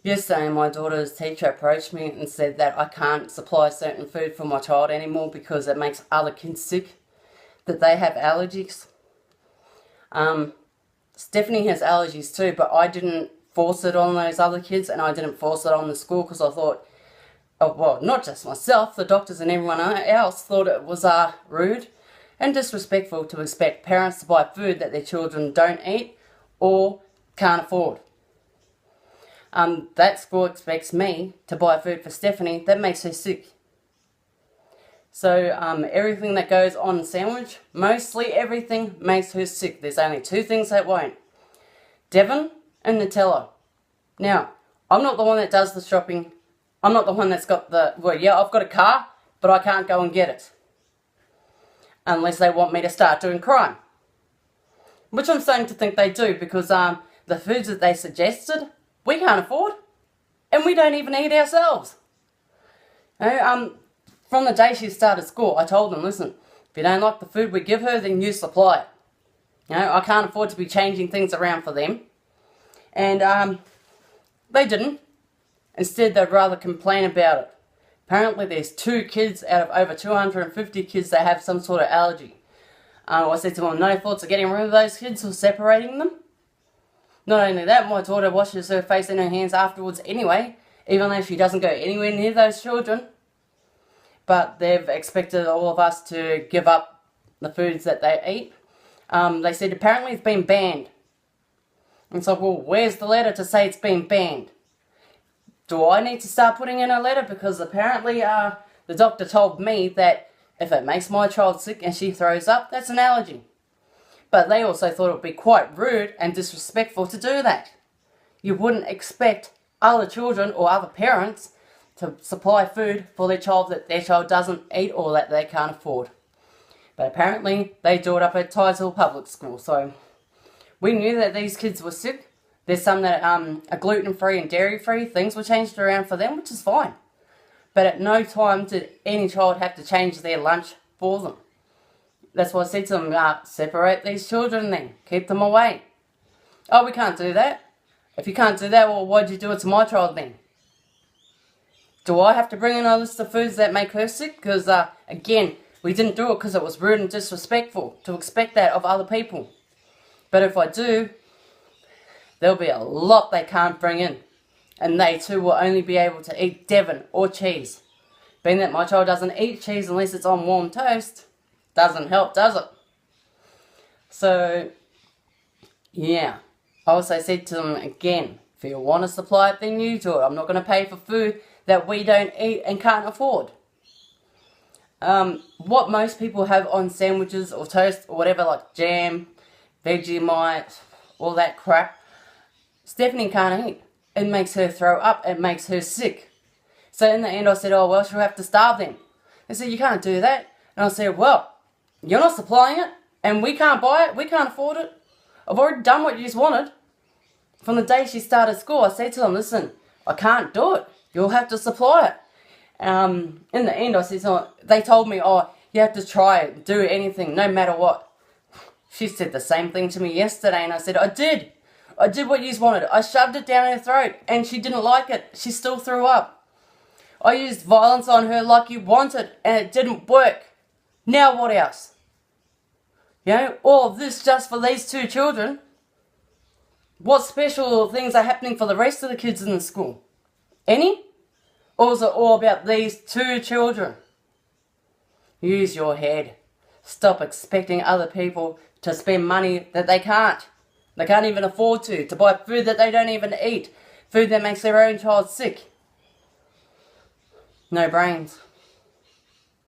Yesterday, my daughter's teacher approached me and said that I can't supply certain food for my child anymore because it makes other kids sick, that they have allergies. Stephanie has allergies too, but I didn't force it on those other kids, and I didn't force it on the school because I thought, oh, well, not just myself, the doctors and everyone else thought it was rude and disrespectful to expect parents to buy food that their children don't eat or can't afford. That school expects me to buy food for Stephanie that makes her sick. So everything that goes on the sandwich, mostly everything makes her sick. There's only two things that won't. Devon and Nutella. Now, I'm not the one that does the shopping. I'm not the one that's got I've got a car, but I can't go and get it. Unless they want me to start doing crime. Which I'm starting to think they do, because the foods that they suggested, we can't afford. And we don't even eat ourselves. From the day she started school, I told them, listen, if you don't like the food we give her, then you supply it. I can't afford to be changing things around for them. And they didn't. Instead, they'd rather complain about it. Apparently, there's 2 kids out of over 250 kids that have some sort of allergy. I said to them, no thoughts of getting rid of those kids or separating them. Not only that, my daughter washes her face and her hands afterwards anyway, even though she doesn't go anywhere near those children. But they've expected all of us to give up the foods that they eat. They said apparently it's been banned. And so, well, where's the letter to say it's been banned? Do I need to start putting in a letter? Because apparently the doctor told me that if it makes my child sick and she throws up, that's an allergy. But they also thought it would be quite rude and disrespectful to do that. You wouldn't expect other children or other parents to supply food for their child that their child doesn't eat or that they can't afford. But apparently they do it up at Tysell Public School. So we knew that these kids were sick. There's some that are gluten-free and dairy-free. Things were changed around for them, which is fine. But at no time did any child have to change their lunch for them. That's why I said to them, separate these children then. Keep them away. Oh, we can't do that. If you can't do that, well, why'd you do it to my child then? Do I have to bring in a list of foods that make her sick? Because, again, we didn't do it because it was rude and disrespectful to expect that of other people. But if I do, there'll be a lot they can't bring in. And they too will only be able to eat Devon or cheese. Being that my child doesn't eat cheese unless it's on warm toast, doesn't help, does it? So, yeah. I also said to them again, if you want to supply it, then you do it. I'm not going to pay for food that we don't eat and can't afford. What most people have on sandwiches or toast or whatever, like jam, Vegemite, all that crap, Stephanie can't eat. It makes her throw up. It makes her sick. So in the end I said, oh, well, she'll have to starve them. They said, you can't do that. And I said, well, you're not supplying it, and we can't buy it. We can't afford it. I've already done what you wanted. From the day she started school, I said to them, listen, I can't do it. You'll have to supply it. In the end, I said to them, they told me, oh, you have to try it, do anything, no matter what. She said the same thing to me yesterday, and I said, I did what you wanted. I shoved it down her throat, and she didn't like it. She still threw up. I used violence on her like you wanted, and it didn't work. Now what else? All of this just for these 2 children. What special things are happening for the rest of the kids in the school? Any? Or is it all about these 2 children? Use your head. Stop expecting other people to spend money that they can't. They can't even afford to buy food that they don't even eat. Food that makes their own child sick. No brains.